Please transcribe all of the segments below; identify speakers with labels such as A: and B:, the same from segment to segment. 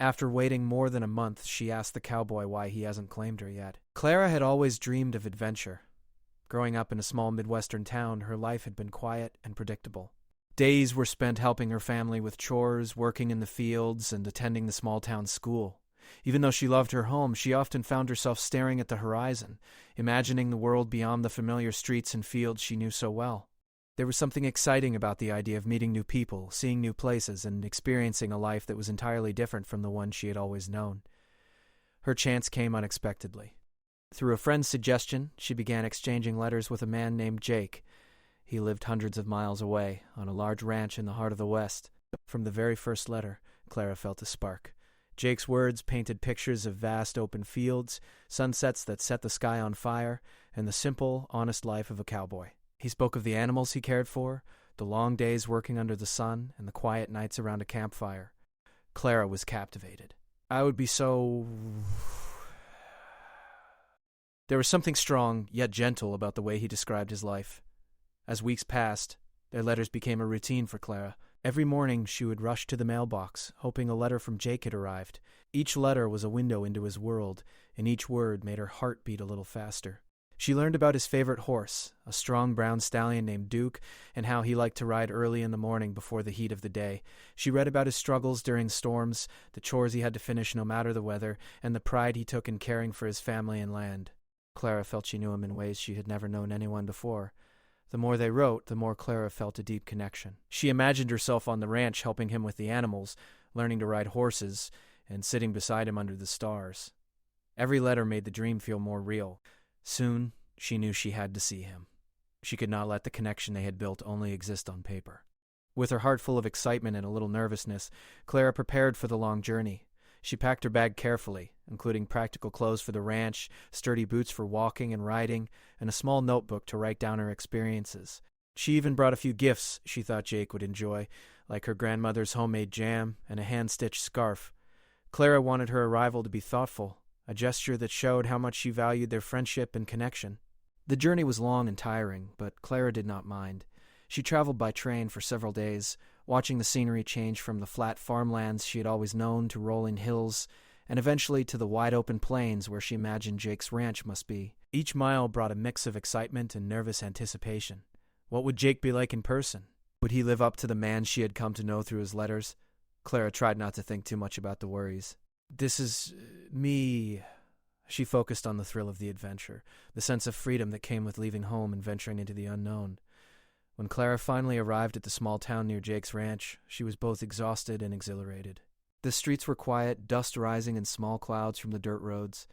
A: After waiting more than a month, she asked the cowboy why he hasn't claimed her yet. Clara had always dreamed of adventure. Growing up in a small Midwestern town, her life had been quiet and predictable. Days were spent helping her family with chores, working in the fields, and attending the small-town school. Even though she loved her home, she often found herself staring at the horizon, imagining the world beyond the familiar streets and fields she knew so well. There was something exciting about the idea of meeting new people, seeing new places, and experiencing a life that was entirely different from the one she had always known. Her chance came unexpectedly. Through a friend's suggestion, she began exchanging letters with a man named Jake. He lived hundreds of miles away, on a large ranch in the heart of the West. From the very first letter, Clara felt a spark. Jake's words painted pictures of vast open fields, sunsets that set the sky on fire, and the simple, honest life of a cowboy. He spoke of the animals he cared for, the long days working under the sun, and the quiet nights around a campfire. Clara was captivated. I would be so... There was something strong, yet gentle, about the way he described his life. As weeks passed, their letters became a routine for Clara. Every morning she would rush to the mailbox, hoping a letter from Jake had arrived. Each letter was a window into his world, and each word made her heart beat a little faster. She learned about his favorite horse, a strong brown stallion named Duke, and how he liked to ride early in the morning before the heat of the day. She read about his struggles during storms, the chores he had to finish no matter the weather, and the pride he took in caring for his family and land. Clara felt she knew him in ways she had never known anyone before. The more they wrote, the more Clara felt a deep connection. She imagined herself on the ranch helping him with the animals, learning to ride horses, and sitting beside him under the stars. Every letter made the dream feel more real. Soon, she knew she had to see him. She could not let the connection they had built only exist on paper. With her heart full of excitement and a little nervousness, Clara prepared for the long journey. She packed her bag carefully, including practical clothes for the ranch, sturdy boots for walking and riding, and a small notebook to write down her experiences. She even brought a few gifts she thought Jake would enjoy, like her grandmother's homemade jam and a hand-stitched scarf. Clara wanted her arrival to be thoughtful, a gesture that showed how much she valued their friendship and connection. The journey was long and tiring, but Clara did not mind. She traveled by train for several days, watching the scenery change from the flat farmlands she had always known to rolling hills, and eventually to the wide-open plains where she imagined Jake's ranch must be. Each mile brought a mix of excitement and nervous anticipation. What would Jake be like in person? Would he live up to the man she had come to know through his letters? Clara tried not to think too much about the worries. This is me. She focused on the thrill of the adventure, the sense of freedom that came with leaving home and venturing into the unknown. When Clara finally arrived at the small town near Jake's ranch, she was both exhausted and exhilarated. The streets were quiet, dust rising in small clouds from the dirt roads.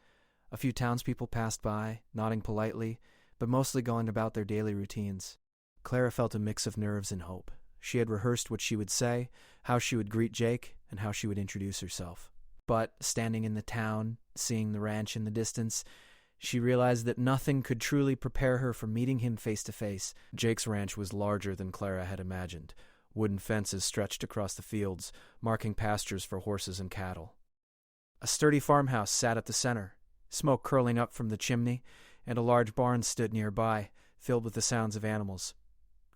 A: A few townspeople passed by, nodding politely, but mostly going about their daily routines. Clara felt a mix of nerves and hope. She had rehearsed what she would say, how she would greet Jake, and how she would introduce herself. But, standing in the town, seeing the ranch in the distance, she realized that nothing could truly prepare her for meeting him face to face. Jake's ranch was larger than Clara had imagined. Wooden fences stretched across the fields, marking pastures for horses and cattle. A sturdy farmhouse sat at the center, smoke curling up from the chimney, and a large barn stood nearby, filled with the sounds of animals.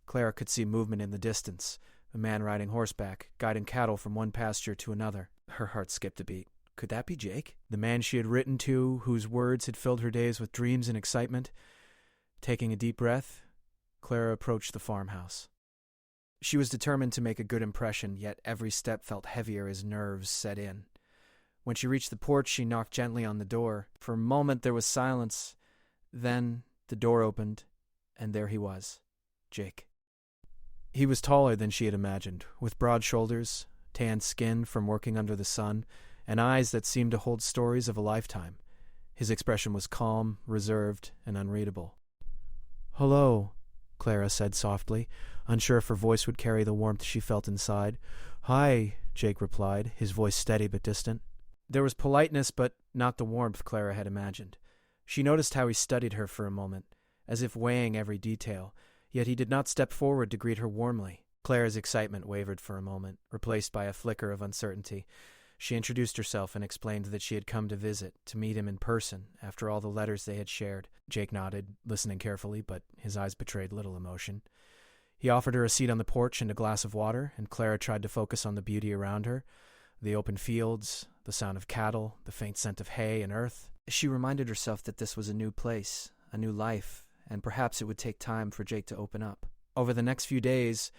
A: Clara could see movement in the distance, a man riding horseback, guiding cattle from one pasture to another. Her heart skipped a beat. Could that be Jake? The man she had written to, whose words had filled her days with dreams and excitement? Taking a deep breath, Clara approached the farmhouse. She was determined to make a good impression, yet every step felt heavier as nerves set in. When she reached the porch, she knocked gently on the door. For a moment there was silence. Then the door opened, and there he was, Jake. He was taller than she had imagined, with broad shoulders, tanned skin from working under the sun, and eyes that seemed to hold stories of a lifetime. His expression was calm, reserved, and unreadable. "Hello," Clara said softly, unsure if her voice would carry the warmth she felt inside. "Hi," Jake replied, his voice steady but distant. There was politeness, but not the warmth Clara had imagined. She noticed how he studied her for a moment, as if weighing every detail, yet he did not step forward to greet her warmly. Clara's excitement wavered for a moment, replaced by a flicker of uncertainty. She introduced herself and explained that she had come to visit, to meet him in person, after all the letters they had shared. Jake nodded, listening carefully, but his eyes betrayed little emotion. He offered her a seat on the porch and a glass of water, and Clara tried to focus on the beauty around her, the open fields, the sound of cattle, the faint scent of hay and earth. She reminded herself that this was a new place, a new life, and perhaps it would take time for Jake to open up. Over the next few days,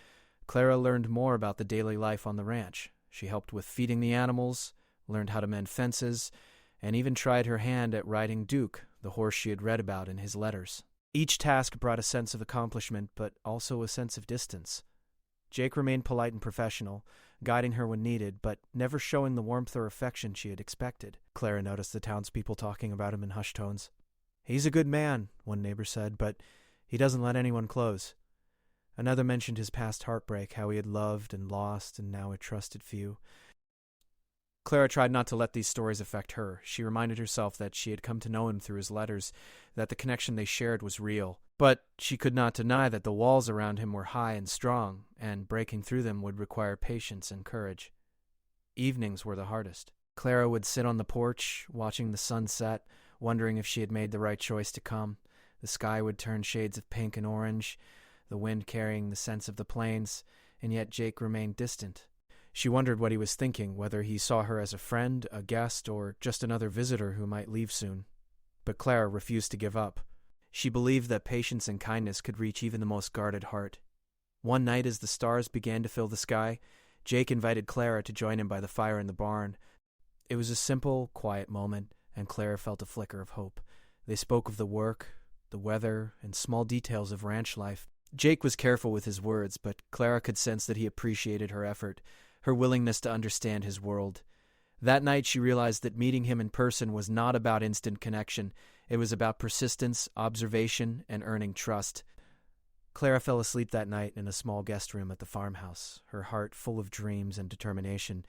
A: Clara learned more about the daily life on the ranch. She helped with feeding the animals, learned how to mend fences, and even tried her hand at riding Duke, the horse she had read about in his letters. Each task brought a sense of accomplishment, but also a sense of distance. Jake remained polite and professional, guiding her when needed, but never showing the warmth or affection she had expected. Clara noticed the townspeople talking about him in hushed tones. "He's a good man," one neighbor said, "but he doesn't let anyone close." Another mentioned his past heartbreak, how he had loved and lost and now had trusted few. Clara tried not to let these stories affect her. She reminded herself that she had come to know him through his letters, that the connection they shared was real. But she could not deny that the walls around him were high and strong, and breaking through them would require patience and courage. Evenings were the hardest. Clara would sit on the porch, watching the sun set, wondering if she had made the right choice to come. The sky would turn shades of pink and orange, the wind carrying the scents of the plains, and yet Jake remained distant. She wondered what he was thinking, whether he saw her as a friend, a guest, or just another visitor who might leave soon. But Clara refused to give up. She believed that patience and kindness could reach even the most guarded heart. One night, as the stars began to fill the sky, Jake invited Clara to join him by the fire in the barn. It was a simple, quiet moment, and Clara felt a flicker of hope. They spoke of the work, the weather, and small details of ranch life. Jake was careful with his words, but Clara could sense that he appreciated her effort, her willingness to understand his world. That night she realized that meeting him in person was not about instant connection. It was about persistence, observation, and earning trust. Clara fell asleep that night in a small guest room at the farmhouse, her heart full of dreams and determination.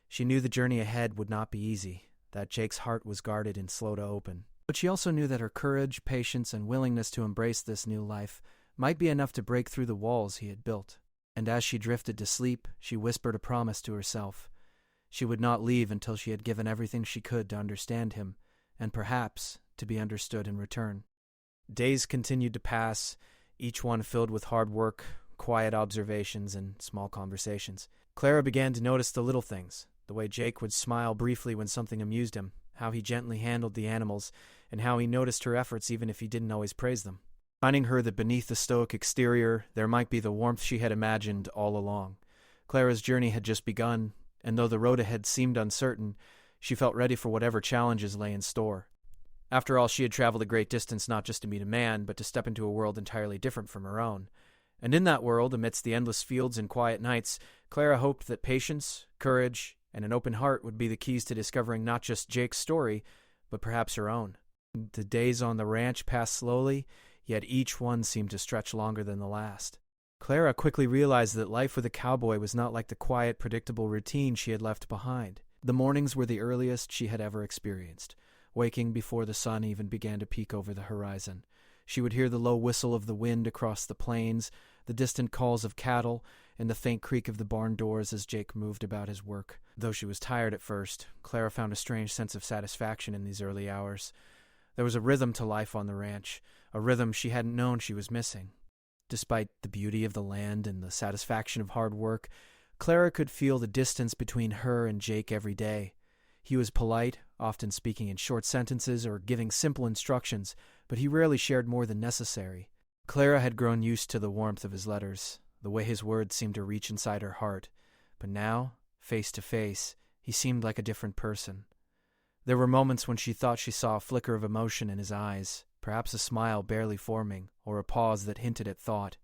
A: She knew the journey ahead would not be easy, that Jake's heart was guarded and slow to open. But she also knew that her courage, patience, and willingness to embrace this new life might be enough to break through the walls he had built. And as she drifted to sleep, she whispered a promise to herself. She would not leave until she had given everything she could to understand him, and perhaps to be understood in return. Days continued to pass, each one filled with hard work, quiet observations, and small conversations. Clara began to notice the little things, the way Jake would smile briefly when something amused him, how he gently handled the animals, and how he noticed her efforts even if he didn't always praise them. Reminding her that beneath the stoic exterior, there might be the warmth she had imagined all along. Clara's journey had just begun, and though the road ahead seemed uncertain, she felt ready for whatever challenges lay in store. After all, she had traveled a great distance not just to meet a man, but to step into a world entirely different from her own. And in that world, amidst the endless fields and quiet nights, Clara hoped that patience, courage, and an open heart would be the keys to discovering not just Jake's story, but perhaps her own. The days on the ranch passed slowly, yet each one seemed to stretch longer than the last. Clara quickly realized that life with a cowboy was not like the quiet, predictable routine she had left behind. The mornings were the earliest she had ever experienced, waking before the sun even began to peek over the horizon. She would hear the low whistle of the wind across the plains, the distant calls of cattle, and the faint creak of the barn doors as Jake moved about his work. Though she was tired at first, Clara found a strange sense of satisfaction in these early hours. There was a rhythm to life on the ranch, a rhythm she hadn't known she was missing. Despite the beauty of the land and the satisfaction of hard work, Clara could feel the distance between her and Jake every day. He was polite, often speaking in short sentences or giving simple instructions, but he rarely shared more than necessary. Clara had grown used to the warmth of his letters, the way his words seemed to reach inside her heart. But now, face to face, he seemed like a different person. There were moments when she thought she saw a flicker of emotion in his eyes, perhaps a smile barely forming, or a pause that hinted at thought.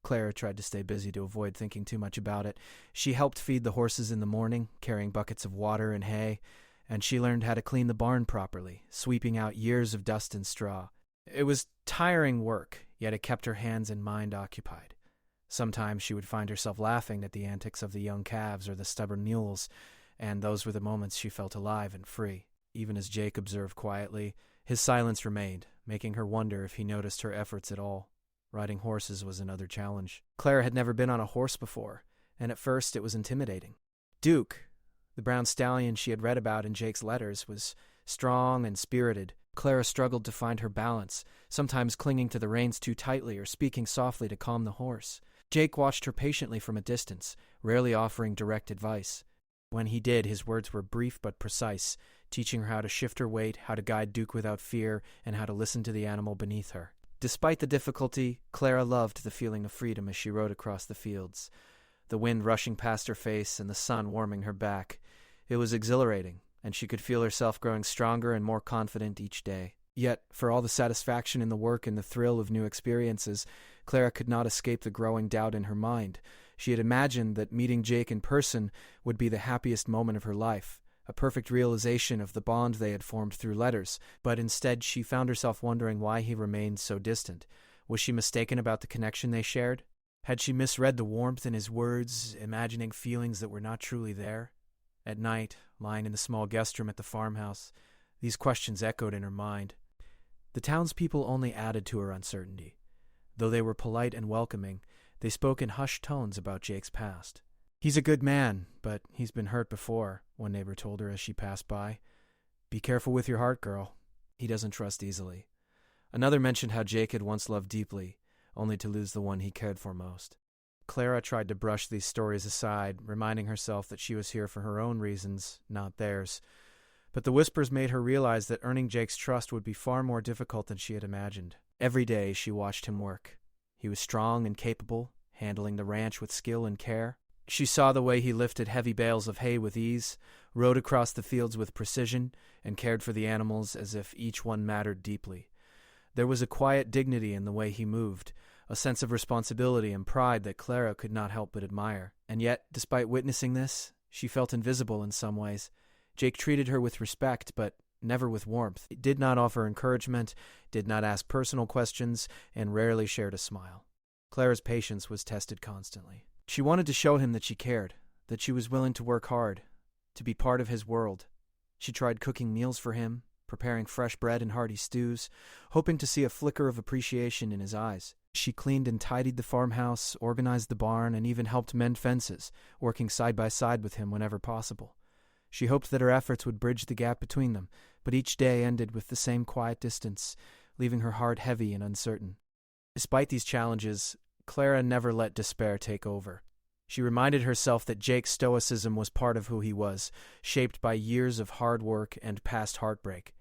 A: Clara tried to stay busy to avoid thinking too much about it. She helped feed the horses in the morning, carrying buckets of water and hay, and she learned how to clean the barn properly, sweeping out years of dust and straw. It was tiring work, yet it kept her hands and mind occupied. Sometimes she would find herself laughing at the antics of the young calves or the stubborn mules, and those were the moments she felt alive and free. Even as Jake observed quietly, his silence remained, making her wonder if he noticed her efforts at all. Riding horses was another challenge. Clara had never been on a horse before, and at first it was intimidating. Duke, the brown stallion she had read about in Jake's letters, was strong and spirited. Clara struggled to find her balance, sometimes clinging to the reins too tightly or speaking softly to calm the horse. Jake watched her patiently from a distance, rarely offering direct advice. When he did, his words were brief but precise, teaching her how to shift her weight, how to guide Duke without fear, and how to listen to the animal beneath her. Despite the difficulty, Clara loved the feeling of freedom as she rode across the fields, the wind rushing past her face and the sun warming her back. It was exhilarating, and she could feel herself growing stronger and more confident each day. Yet, for all the satisfaction in the work and the thrill of new experiences, Clara could not escape the growing doubt in her mind. She had imagined that meeting Jake in person would be the happiest moment of her life, a perfect realization of the bond they had formed through letters, but instead she found herself wondering why he remained so distant. Was she mistaken about the connection they shared? Had she misread the warmth in his words, imagining feelings that were not truly there? At night, lying in the small guest room at the farmhouse, these questions echoed in her mind. The townspeople only added to her uncertainty. Though they were polite and welcoming, they spoke in hushed tones about Jake's past. "He's a good man, but he's been hurt before," one neighbor told her as she passed by. "Be careful with your heart, girl. He doesn't trust easily." Another mentioned how Jake had once loved deeply, only to lose the one he cared for most. Clara tried to brush these stories aside, reminding herself that she was here for her own reasons, not theirs. But the whispers made her realize that earning Jake's trust would be far more difficult than she had imagined. Every day she watched him work. He was strong and capable, handling the ranch with skill and care. She saw the way he lifted heavy bales of hay with ease, rode across the fields with precision, and cared for the animals as if each one mattered deeply. There was a quiet dignity in the way he moved, a sense of responsibility and pride that Clara could not help but admire. And yet, despite witnessing this, she felt invisible in some ways. Jake treated her with respect, but never with warmth. He did not offer encouragement, did not ask personal questions, and rarely shared a smile. Clara's patience was tested constantly. She wanted to show him that she cared, that she was willing to work hard, to be part of his world. She tried cooking meals for him, preparing fresh bread and hearty stews, hoping to see a flicker of appreciation in his eyes. She cleaned and tidied the farmhouse, organized the barn, and even helped mend fences, working side by side with him whenever possible. She hoped that her efforts would bridge the gap between them, but each day ended with the same quiet distance, leaving her heart heavy and uncertain. Despite these challenges, Clara never let despair take over. She reminded herself that Jake's stoicism was part of who he was, shaped by years of hard work and past heartbreak.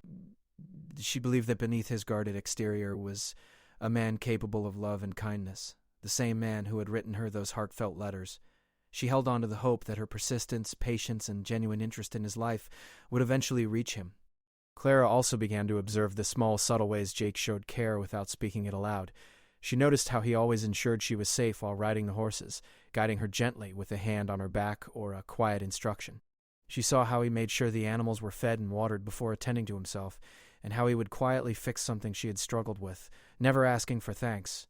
A: She believed that beneath his guarded exterior was a man capable of love and kindness, the same man who had written her those heartfelt letters. She held on to the hope that her persistence, patience, and genuine interest in his life would eventually reach him. Clara also began to observe the small, subtle ways Jake showed care without speaking it aloud. She noticed how he always ensured she was safe while riding the horses, guiding her gently with a hand on her back or a quiet instruction. She saw how he made sure the animals were fed and watered before attending to himself, and how he would quietly fix something she had struggled with, never asking for thanks.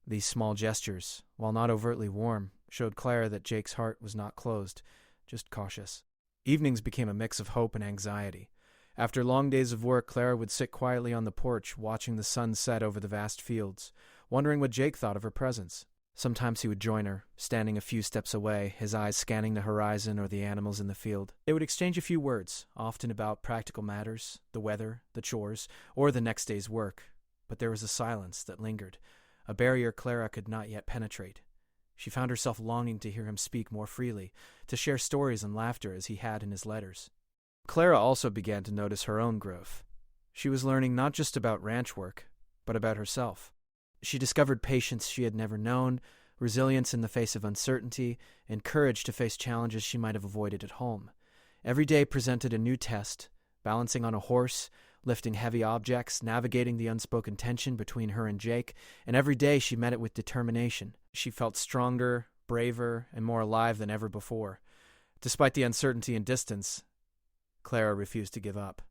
A: These small gestures, while not overtly warm, showed Clara that Jake's heart was not closed, just cautious. Evenings became a mix of hope and anxiety. After long days of work, Clara would sit quietly on the porch, watching the sun set over the vast fields, wondering what Jake thought of her presence. Sometimes he would join her, standing a few steps away, his eyes scanning the horizon or the animals in the field. They would exchange a few words, often about practical matters, the weather, the chores, or the next day's work. But there was a silence that lingered, a barrier Clara could not yet penetrate. She found herself longing to hear him speak more freely, to share stories and laughter as he had in his letters. Clara also began to notice her own growth. She was learning not just about ranch work, but about herself. She discovered patience she had never known, resilience in the face of uncertainty, and courage to face challenges she might have avoided at home. Every day presented a new test, balancing on a horse, lifting heavy objects, navigating the unspoken tension between her and Jake, and every day she met it with determination. She felt stronger, braver, and more alive than ever before. Despite the uncertainty and distance, Clara refused to give up.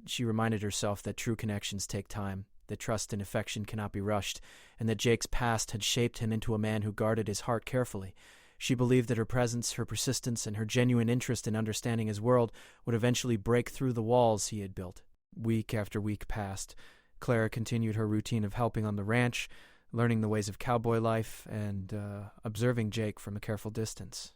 A: She reminded herself that true connections take time, that trust and affection cannot be rushed, and that Jake's past had shaped him into a man who guarded his heart carefully. She believed that her presence, her persistence, and her genuine interest in understanding his world would eventually break through the walls he had built. Week after week passed. Clara continued her routine of helping on the ranch, learning the ways of cowboy life, and observing Jake from a careful distance.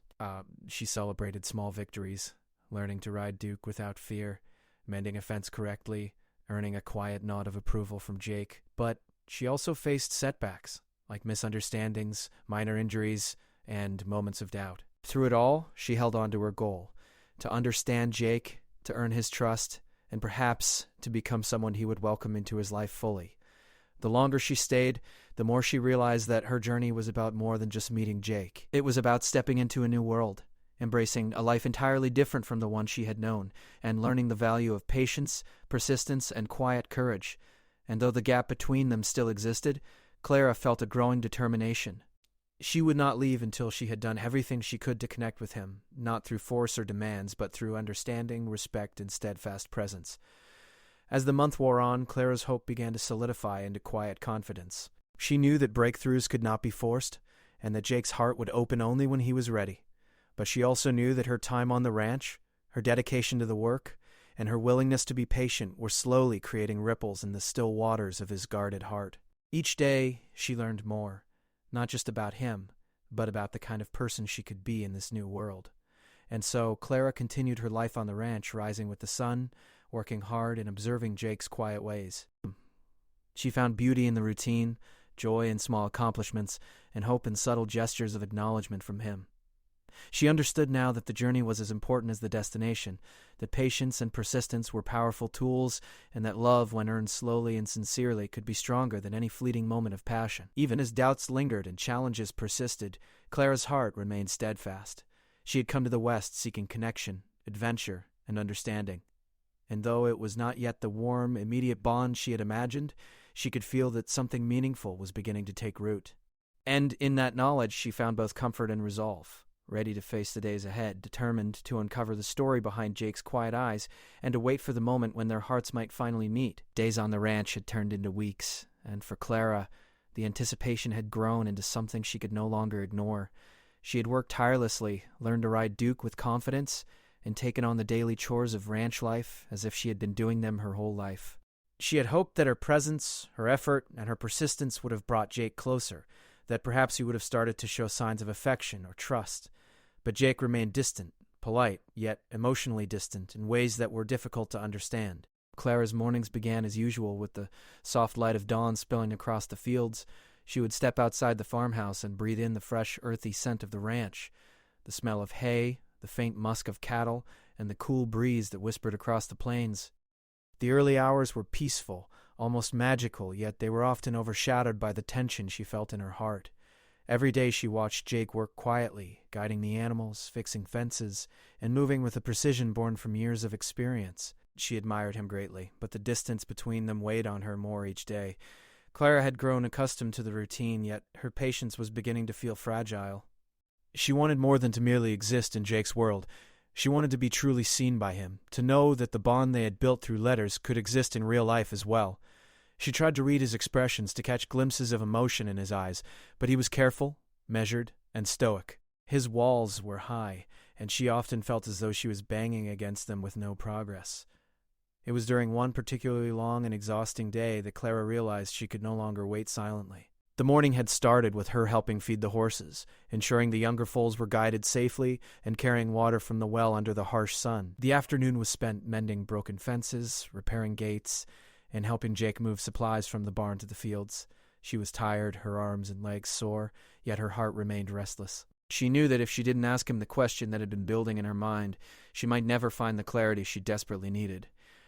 A: She celebrated small victories, learning to ride Duke without fear, mending a fence correctly, earning a quiet nod of approval from Jake. But she also faced setbacks, like misunderstandings, minor injuries, and moments of doubt. Through it all, she held on to her goal, to understand Jake, to earn his trust, and perhaps to become someone he would welcome into his life fully. The longer she stayed, the more she realized that her journey was about more than just meeting Jake. It was about stepping into a new world, embracing a life entirely different from the one she had known, and learning the value of patience, persistence, and quiet courage. And though the gap between them still existed, Clara felt a growing determination. She would not leave until she had done everything she could to connect with him, not through force or demands, but through understanding, respect, and steadfast presence. As the month wore on, Clara's hope began to solidify into quiet confidence. She knew that breakthroughs could not be forced, and that Jake's heart would open only when he was ready. But she also knew that her time on the ranch, her dedication to the work, and her willingness to be patient were slowly creating ripples in the still waters of his guarded heart. Each day, she learned more, not just about him, but about the kind of person she could be in this new world. And so Clara continued her life on the ranch, rising with the sun, working hard and observing Jake's quiet ways. She found beauty in the routine, joy in small accomplishments, and hope in subtle gestures of acknowledgement from him. She understood now that the journey was as important as the destination, that patience and persistence were powerful tools, and that love, when earned slowly and sincerely, could be stronger than any fleeting moment of passion. Even as doubts lingered and challenges persisted, Clara's heart remained steadfast. She had come to the West seeking connection, adventure, and understanding. And though it was not yet the warm, immediate bond she had imagined, she could feel that something meaningful was beginning to take root. And in that knowledge she found both comfort and resolve. Ready to face the days ahead, determined to uncover the story behind Jake's quiet eyes, and to wait for the moment when their hearts might finally meet. Days on the ranch had turned into weeks, and for Clara, the anticipation had grown into something she could no longer ignore. She had worked tirelessly, learned to ride Duke with confidence, and taken on the daily chores of ranch life as if she had been doing them her whole life. She had hoped that her presence, her effort, and her persistence would have brought Jake closer, that perhaps he would have started to show signs of affection or trust. But Jake remained distant, polite, yet emotionally distant in ways that were difficult to understand. Clara's mornings began as usual with the soft light of dawn spilling across the fields. She would step outside the farmhouse and breathe in the fresh, earthy scent of the ranch, the smell of hay, the faint musk of cattle, and the cool breeze that whispered across the plains. The early hours were peaceful, almost magical, yet they were often overshadowed by the tension she felt in her heart. Every day she watched Jake work quietly, guiding the animals, fixing fences, and moving with a precision born from years of experience. She admired him greatly, but the distance between them weighed on her more each day. Clara had grown accustomed to the routine, yet her patience was beginning to feel fragile. She wanted more than to merely exist in Jake's world. She wanted to be truly seen by him, to know that the bond they had built through letters could exist in real life as well. She tried to read his expressions, to catch glimpses of emotion in his eyes, but he was careful, measured, and stoic. His walls were high, and she often felt as though she was banging against them with no progress. It was during one particularly long and exhausting day that Clara realized she could no longer wait silently. The morning had started with her helping feed the horses, ensuring the younger foals were guided safely, and carrying water from the well under the harsh sun. The afternoon was spent mending broken fences, repairing gates, and helping Jake move supplies from the barn to the fields. She was tired, her arms and legs sore, yet her heart remained restless. She knew that if she didn't ask him the question that had been building in her mind, she might never find the clarity she desperately needed.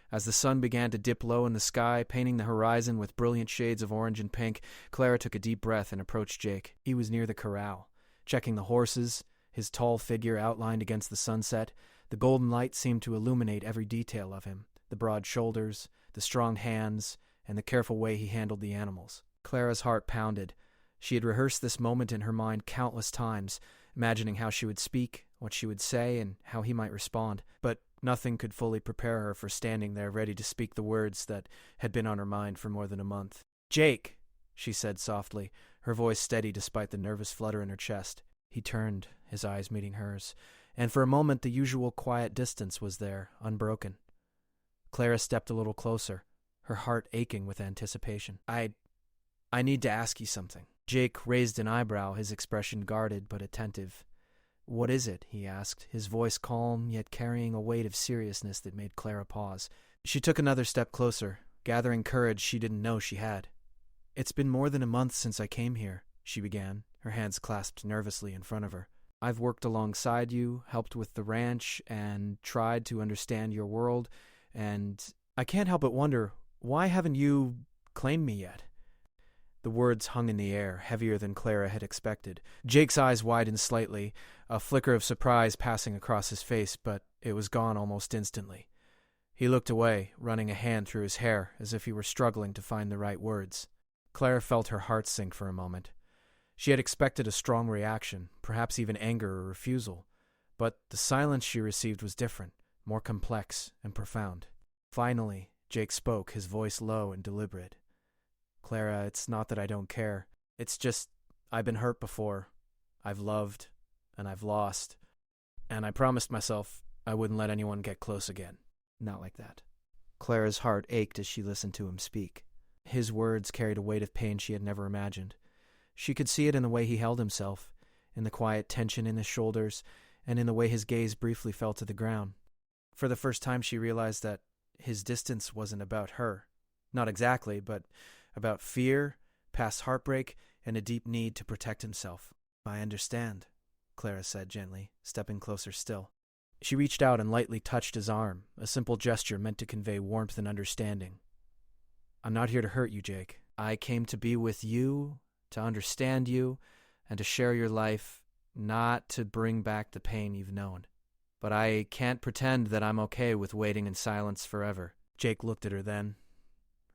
A: As the sun began to dip low in the sky, painting the horizon with brilliant shades of orange and pink, Clara took a deep breath and approached Jake. He was near the corral, checking the horses, his tall figure outlined against the sunset. The golden light seemed to illuminate every detail of him, the broad shoulders, the strong hands, and the careful way he handled the animals. Clara's heart pounded. She had rehearsed this moment in her mind countless times, imagining how she would speak, what she would say, and how he might respond. But nothing could fully prepare her for standing there ready to speak the words that had been on her mind for more than a month. "Jake," she said softly, her voice steady despite the nervous flutter in her chest. He turned, his eyes meeting hers, and for a moment the usual quiet distance was there, unbroken. Clara stepped a little closer, her heart aching with anticipation. I need to ask you something." Jake raised an eyebrow, his expression guarded but attentive. "What is it?" he asked, his voice calm, yet carrying a weight of seriousness that made Clara pause. She took another step closer, gathering courage she didn't know she had. "It's been more than a month since I came here," she began, her hands clasped nervously in front of her. I've worked alongside you, helped with the ranch, and tried to understand your world, and I can't help but wonder, why haven't you claimed me yet?" The words hung in the air, heavier than Clara had expected. Jake's eyes widened slightly, a flicker of surprise passing across his face, but it was gone almost instantly. He looked away, running a hand through his hair, as if he were struggling to find the right words. Clara felt her heart sink for a moment. She had expected a strong reaction, perhaps even anger or refusal, but the silence she received was different, more complex and profound. Finally, Jake spoke, his voice low and deliberate. "Clara, it's not that I don't care. It's just, I've been hurt before. I've loved, and I've lost. And I promised myself I wouldn't let anyone get close again. Not like that." Clara's heart ached as she listened to him speak. His words carried a weight of pain she had never imagined. She could see it in the way he held himself, in the quiet tension in his shoulders, and in the way his gaze briefly fell to the ground. For the first time she realized that his distance wasn't about her. Not exactly, but about fear, past heartbreak, and a deep need to protect himself. "I understand," Clara said gently, stepping closer still. She reached out and lightly touched his arm, a simple gesture meant to convey warmth and understanding. "I'm not here to hurt you, Jake. I came to be with you, to understand you, and to share your life, not to bring back the pain you've known. But I can't pretend that I'm okay with waiting in silence forever." Jake looked at her then,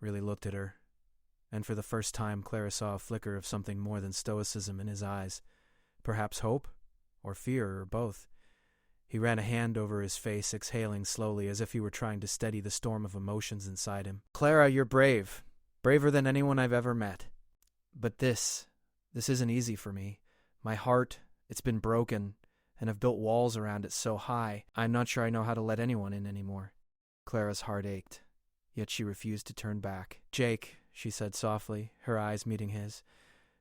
A: really looked at her, and for the first time Clara saw a flicker of something more than stoicism in his eyes, perhaps hope, or fear, or both. He ran a hand over his face, exhaling slowly as if he were trying to steady the storm of emotions inside him. "Clara, you're brave. Braver than anyone I've ever met. But this isn't easy for me. My heart, it's been broken, and I've built walls around it so high, I'm not sure I know how to let anyone in anymore." Clara's heart ached, yet she refused to turn back. "Jake," she said softly, her eyes meeting his,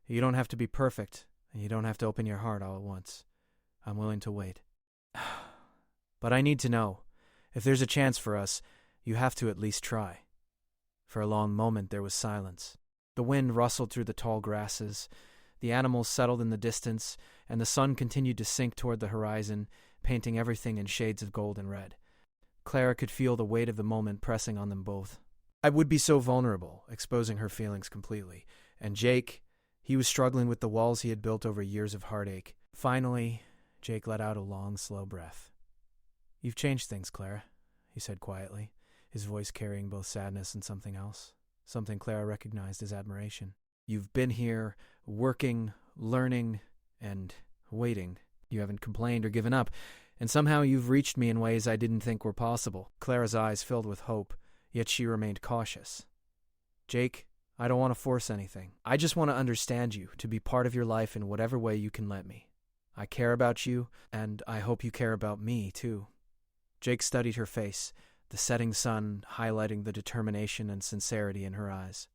A: "you don't have to be perfect, and you don't have to open your heart all at once. I'm willing to wait. But I need to know, if there's a chance for us, you have to at least try." For a long moment there was silence. The wind rustled through the tall grasses, the animals settled in the distance, and the sun continued to sink toward the horizon, painting everything in shades of gold and red. Clara could feel the weight of the moment pressing on them both. I would be so vulnerable, exposing her feelings completely. And Jake, he was struggling with the walls he had built over years of heartache. Finally, Jake let out a long, slow breath. "You've changed things, Clara," he said quietly, his voice carrying both sadness and something else, something Clara recognized as admiration. "You've been here, working, learning, and waiting. You haven't complained or given up, and somehow you've reached me in ways I didn't think were possible." Clara's eyes filled with hope, yet she remained cautious. "Jake, I don't want to force anything. I just want to understand you, to be part of your life in whatever way you can let me. I care about you, and I hope you care about me, too." Jake studied her face, the setting sun highlighting the determination and sincerity in her eyes.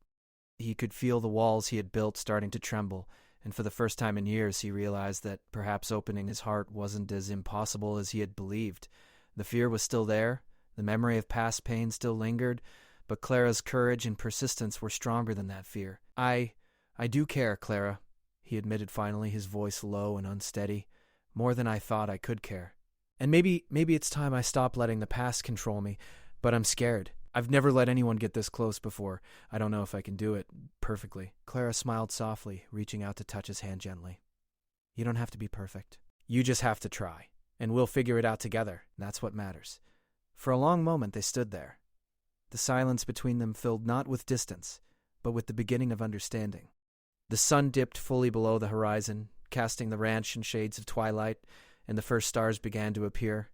A: He could feel the walls he had built starting to tremble, and for the first time in years he realized that perhaps opening his heart wasn't as impossible as he had believed. The fear was still there, the memory of past pain still lingered, but Clara's courage and persistence were stronger than that fear. I do care, Clara," he admitted finally, his voice low and unsteady. "More than I thought I could care. And maybe it's time I stop letting the past control me, but I'm scared. I've never let anyone get this close before. I don't know if I can do it perfectly." Clara smiled softly, reaching out to touch his hand gently. "You don't have to be perfect. You just have to try, and we'll figure it out together. That's what matters." For a long moment they stood there, the silence between them filled not with distance, but with the beginning of understanding. The sun dipped fully below the horizon, casting the ranch in shades of twilight, and the first stars began to appear.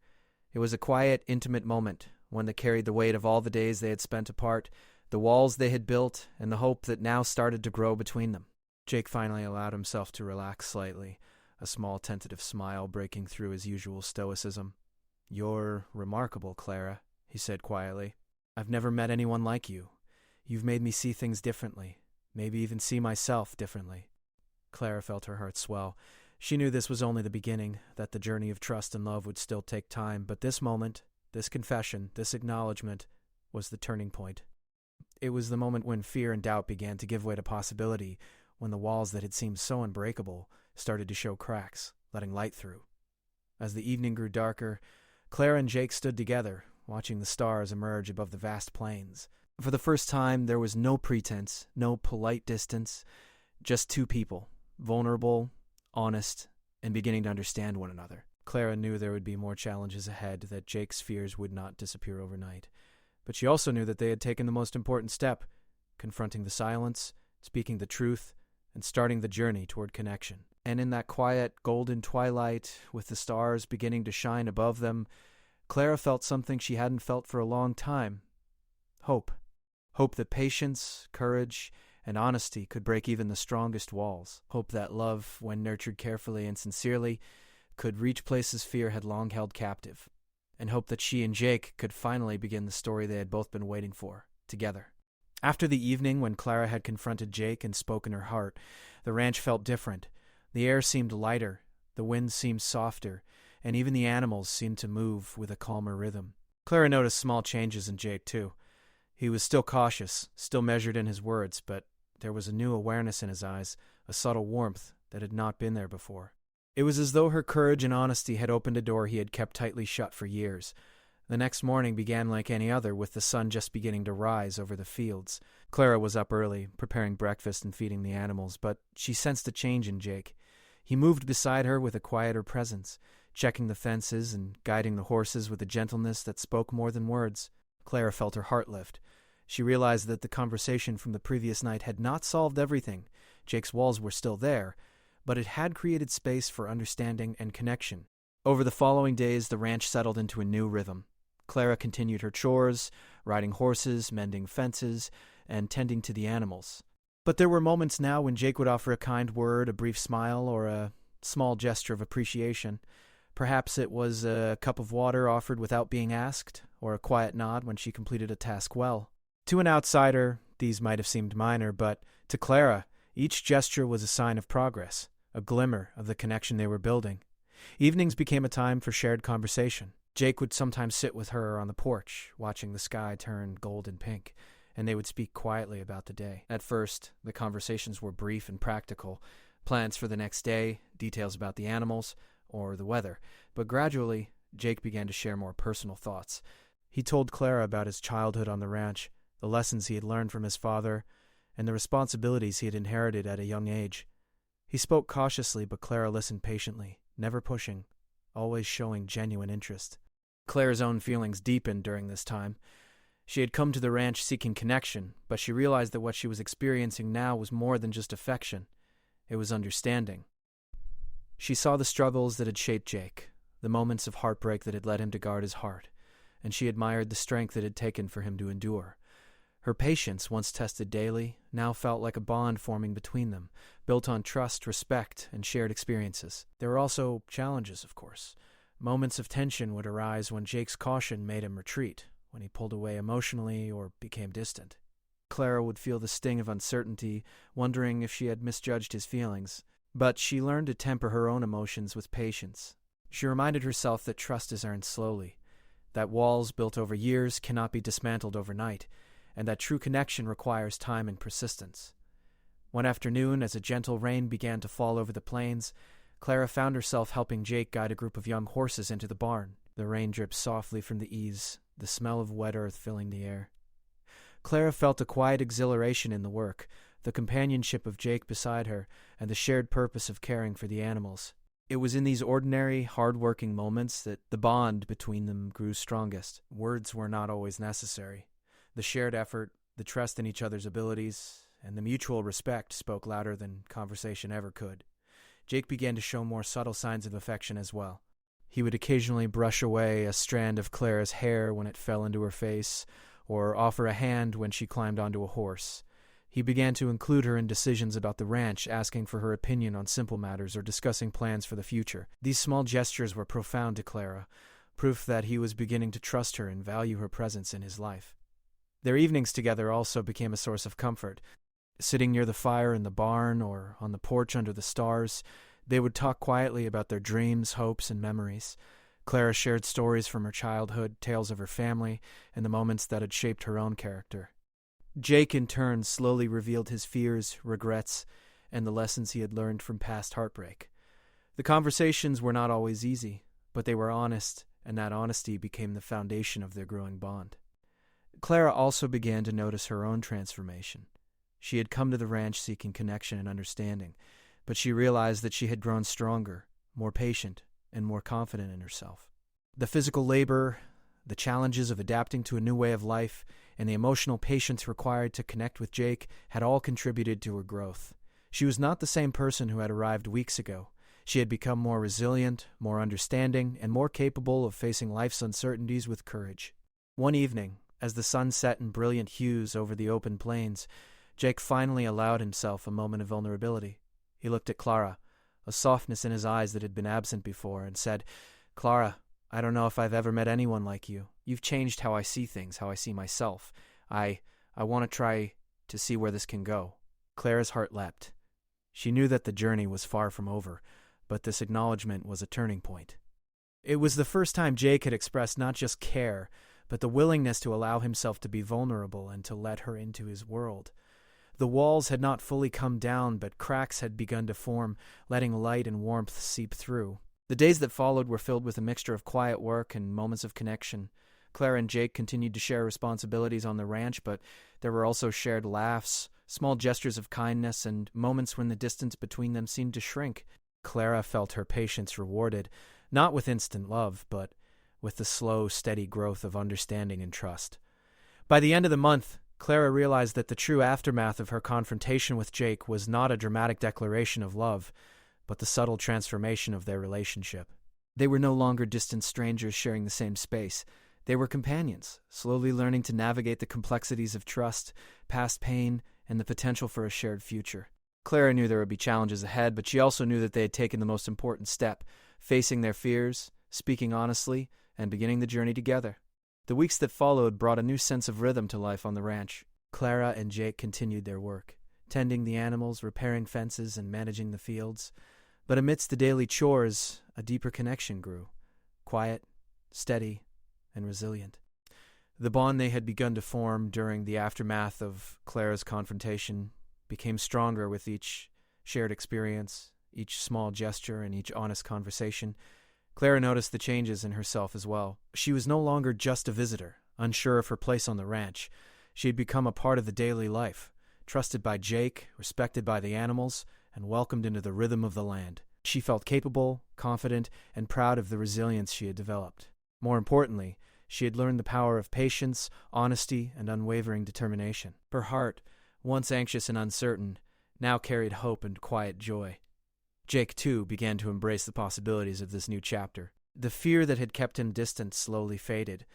A: It was a quiet, intimate moment, one that carried the weight of all the days they had spent apart, the walls they had built, and the hope that now started to grow between them. Jake finally allowed himself to relax slightly, a small tentative smile breaking through his usual stoicism. "You're remarkable, Clara," he said quietly. "I've never met anyone like you. You've made me see things differently, maybe even see myself differently." Clara felt her heart swell. She knew this was only the beginning, that the journey of trust and love would still take time, but this moment, this confession, this acknowledgement, was the turning point. It was the moment when fear and doubt began to give way to possibility, when the walls that had seemed so unbreakable started to show cracks, letting light through. As the evening grew darker, Clara and Jake stood together, watching the stars emerge above the vast plains. For the first time, there was no pretense, no polite distance, just two people, vulnerable, honest, and beginning to understand one another. Clara knew there would be more challenges ahead, that Jake's fears would not disappear overnight. But she also knew that they had taken the most important step, confronting the silence, speaking the truth, and starting the journey toward connection. And in that quiet, golden twilight, with the stars beginning to shine above them, Clara felt something she hadn't felt for a long time. Hope. Hope that patience, courage, and honesty could break even the strongest walls. Hope that love, when nurtured carefully and sincerely, could reach places fear had long held captive. And hope that she and Jake could finally begin the story they had both been waiting for, together. After the evening when Clara had confronted Jake and spoken her heart, the ranch felt different. The air seemed lighter, the wind seemed softer, and even the animals seemed to move with a calmer rhythm. Clara noticed small changes in Jake, too. He was still cautious, still measured in his words, but there was a new awareness in his eyes, a subtle warmth that had not been there before. It was as though her courage and honesty had opened a door he had kept tightly shut for years. The next morning began like any other, with the sun just beginning to rise over the fields. Clara was up early, preparing breakfast and feeding the animals, but she sensed a change in Jake. He moved beside her with a quieter presence, checking the fences and guiding the horses with a gentleness that spoke more than words. Clara felt her heart lift. She realized that the conversation from the previous night had not solved everything. Jake's walls were still there, but it had created space for understanding and connection. Over the following days, the ranch settled into a new rhythm. Clara continued her chores, riding horses, mending fences, and tending to the animals. But there were moments now when Jake would offer a kind word, a brief smile, or a small gesture of appreciation. Perhaps it was a cup of water offered without being asked, or a quiet nod when she completed a task well. To an outsider, these might have seemed minor, but to Clara, each gesture was a sign of progress, a glimmer of the connection they were building. Evenings became a time for shared conversation. Jake would sometimes sit with her on the porch, watching the sky turn gold and pink, and they would speak quietly about the day. At first, the conversations were brief and practical, plans for the next day, details about the animals, or the weather. But gradually, Jake began to share more personal thoughts. He told Clara about his childhood on the ranch, the lessons he had learned from his father, and the responsibilities he had inherited at a young age. He spoke cautiously, but Clara listened patiently, never pushing, always showing genuine interest. Clara's own feelings deepened during this time. She had come to the ranch seeking connection, but she realized that what she was experiencing now was more than just affection. It was understanding. She saw the struggles that had shaped Jake, the moments of heartbreak that had led him to guard his heart, and she admired the strength it had taken for him to endure. Her patience, once tested daily, now felt like a bond forming between them, built on trust, respect, and shared experiences. There were also challenges, of course. Moments of tension would arise when Jake's caution made him retreat, when he pulled away emotionally or became distant. Clara would feel the sting of uncertainty, wondering if she had misjudged his feelings. But she learned to temper her own emotions with patience. She reminded herself that trust is earned slowly, that walls built over years cannot be dismantled overnight, and that true connection requires time and persistence. One afternoon, as a gentle rain began to fall over the plains, Clara found herself helping Jake guide a group of young horses into the barn. The rain dripped softly from the eaves, the smell of wet earth filling the air. Clara felt a quiet exhilaration in the work, the companionship of Jake beside her, and the shared purpose of caring for the animals. It was in these ordinary, hard-working moments that the bond between them grew strongest. Words were not always necessary. The shared effort, the trust in each other's abilities, and the mutual respect spoke louder than conversation ever could. Jake began to show more subtle signs of affection as well. He would occasionally brush away a strand of Clara's hair when it fell into her face, or offer a hand when she climbed onto a horse. He began to include her in decisions about the ranch, asking for her opinion on simple matters or discussing plans for the future. These small gestures were profound to Clara, proof that he was beginning to trust her and value her presence in his life. Their evenings together also became a source of comfort. Sitting near the fire in the barn or on the porch under the stars, they would talk quietly about their dreams, hopes, and memories. Clara shared stories from her childhood, tales of her family, and the moments that had shaped her own character. Jake, in turn, slowly revealed his fears, regrets, and the lessons he had learned from past heartbreak. The conversations were not always easy, but they were honest, and that honesty became the foundation of their growing bond. Clara also began to notice her own transformation. She had come to the ranch seeking connection and understanding, but she realized that she had grown stronger, more patient, and more confident in herself. The physical labor, the challenges of adapting to a new way of life, and the emotional patience required to connect with Jake had all contributed to her growth. She was not the same person who had arrived weeks ago. She had become more resilient, more understanding, and more capable of facing life's uncertainties with courage. One evening, as the sun set in brilliant hues over the open plains, Jake finally allowed himself a moment of vulnerability. He looked at Clara, a softness in his eyes that had been absent before, and said, "Clara, I don't know if I've ever met anyone like you. You've changed how I see things, how I see myself. I want to try to see where this can go." Clara's heart leapt. She knew that the journey was far from over, but this acknowledgement was a turning point. It was the first time Jake had expressed not just care, but the willingness to allow himself to be vulnerable and to let her into his world. The walls had not fully come down, but cracks had begun to form, letting light and warmth seep through. The days that followed were filled with a mixture of quiet work and moments of connection. Clara and Jake continued to share responsibilities on the ranch, but there were also shared laughs, small gestures of kindness, and moments when the distance between them seemed to shrink. Clara felt her patience rewarded, not with instant love, but with the slow, steady growth of understanding and trust. By the end of the month, Clara realized that the true aftermath of her confrontation with Jake was not a dramatic declaration of love, but the subtle transformation of their relationship. They were no longer distant strangers sharing the same space. They were companions, slowly learning to navigate the complexities of trust, past pain, and the potential for a shared future. Clara knew there would be challenges ahead, but she also knew that they had taken the most important step, facing their fears, speaking honestly, and beginning the journey together. The weeks that followed brought a new sense of rhythm to life on the ranch. Clara and Jake continued their work, tending the animals, repairing fences, and managing the fields. But amidst the daily chores, a deeper connection grew, quiet, steady, and resilient. The bond they had begun to form during the aftermath of Clara's confrontation became stronger with each shared experience, each small gesture, and each honest conversation. Clara noticed the changes in herself as well. She was no longer just a visitor, unsure of her place on the ranch. She had become a part of the daily life, trusted by Jake, respected by the animals, and welcomed into the rhythm of the land. She felt capable, confident, and proud of the resilience she had developed. More importantly, she had learned the power of patience, honesty, and unwavering determination. Her heart, once anxious and uncertain, now carried hope and quiet joy. Jake, too, began to embrace the possibilities of this new chapter. The fear that had kept him distant slowly faded,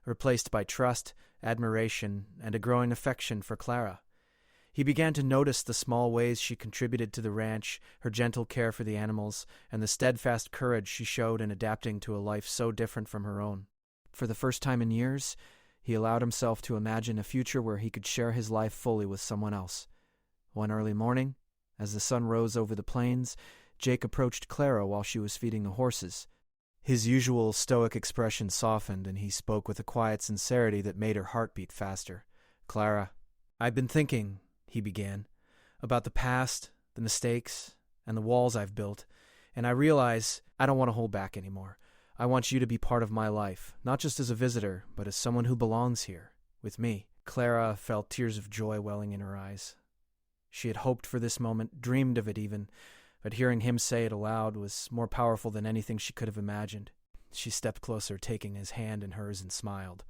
A: replaced by trust, admiration, and a growing affection for Clara. He began to notice the small ways she contributed to the ranch, her gentle care for the animals, and the steadfast courage she showed in adapting to a life so different from her own. For the first time in years, he allowed himself to imagine a future where he could share his life fully with someone else. One early morning, as the sun rose over the plains, Jake approached Clara while she was feeding the horses. His usual stoic expression softened, and he spoke with a quiet sincerity that made her heart beat faster. "Clara, I've been thinking," he began, "about the past, the mistakes, and the walls I've built, and I realize I don't want to hold back anymore. I want you to be part of my life, not just as a visitor, but as someone who belongs here, with me." Clara felt tears of joy welling in her eyes. She had hoped for this moment, dreamed of it even, but hearing him say it aloud was more powerful than anything she could have imagined. She stepped closer, taking his hand in hers, and smiled.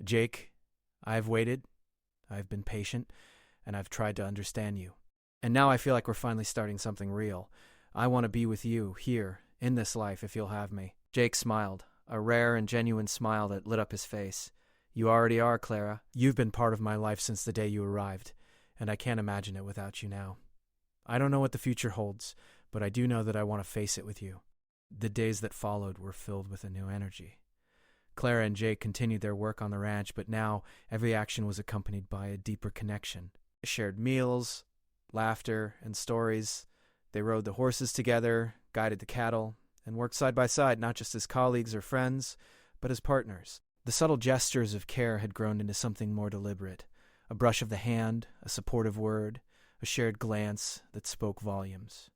A: "Jake, I've waited, I've been patient, and I've tried to understand you. And now I feel like we're finally starting something real. I want to be with you, here, in this life, if you'll have me." Jake smiled, a rare and genuine smile that lit up his face. "You already are, Clara. You've been part of my life since the day you arrived, and I can't imagine it without you now. I don't know what the future holds, but I do know that I want to face it with you." The days that followed were filled with a new energy. Clara and Jake continued their work on the ranch, but now every action was accompanied by a deeper connection. They shared meals, laughter, and stories. They rode the horses together, guided the cattle, and worked side by side not just as colleagues or friends, but as partners. The subtle gestures of care had grown into something more deliberate. A brush of the hand, a supportive word, a shared glance that spoke volumes.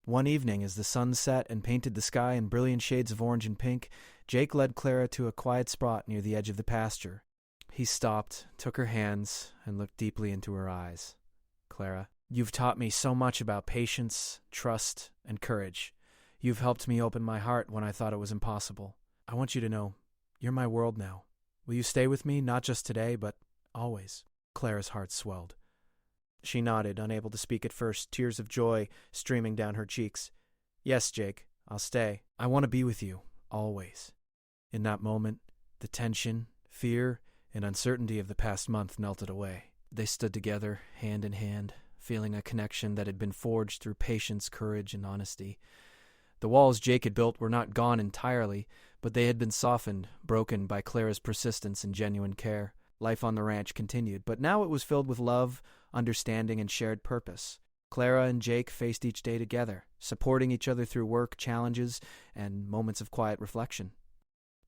A: One evening, as the sun set and painted the sky in brilliant shades of orange and pink, Jake led Clara to a quiet spot near the edge of the pasture. He stopped, took her hands, and looked deeply into her eyes. "Clara, you've taught me so much about patience, trust, and courage. You've helped me open my heart when I thought it was impossible. I want you to know, you're my world now. Will you stay with me, not just today, but always?" Clara's heart swelled. She nodded, unable to speak at first, tears of joy streaming down her cheeks. "Yes, Jake, I'll stay. I want to be with you, always." In that moment, the tension, fear, and uncertainty of the past month melted away. They stood together, hand in hand, feeling a connection that had been forged through patience, courage, and honesty. The walls Jake had built were not gone entirely, but they had been softened, broken by Clara's persistence and genuine care. Life on the ranch continued, but now it was filled with love, understanding, and shared purpose. Clara and Jake faced each day together, supporting each other through work, challenges, and moments of quiet reflection.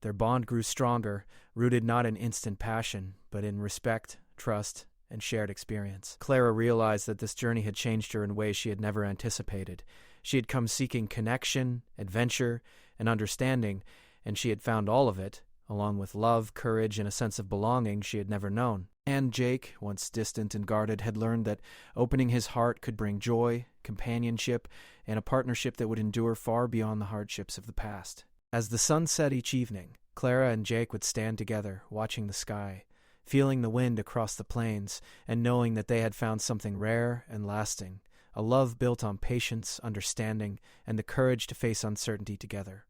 A: Their bond grew stronger, rooted not in instant passion, but in respect, trust, and shared experience. Clara realized that this journey had changed her in ways she had never anticipated. She had come seeking connection, adventure, and understanding, and she had found all of it, along with love, courage, and a sense of belonging she had never known. And Jake, once distant and guarded, had learned that opening his heart could bring joy, companionship, and a partnership that would endure far beyond the hardships of the past. As the sun set each evening, Clara and Jake would stand together, watching the sky, feeling the wind across the plains, and knowing that they had found something rare and lasting, a love built on patience, understanding, and the courage to face uncertainty together.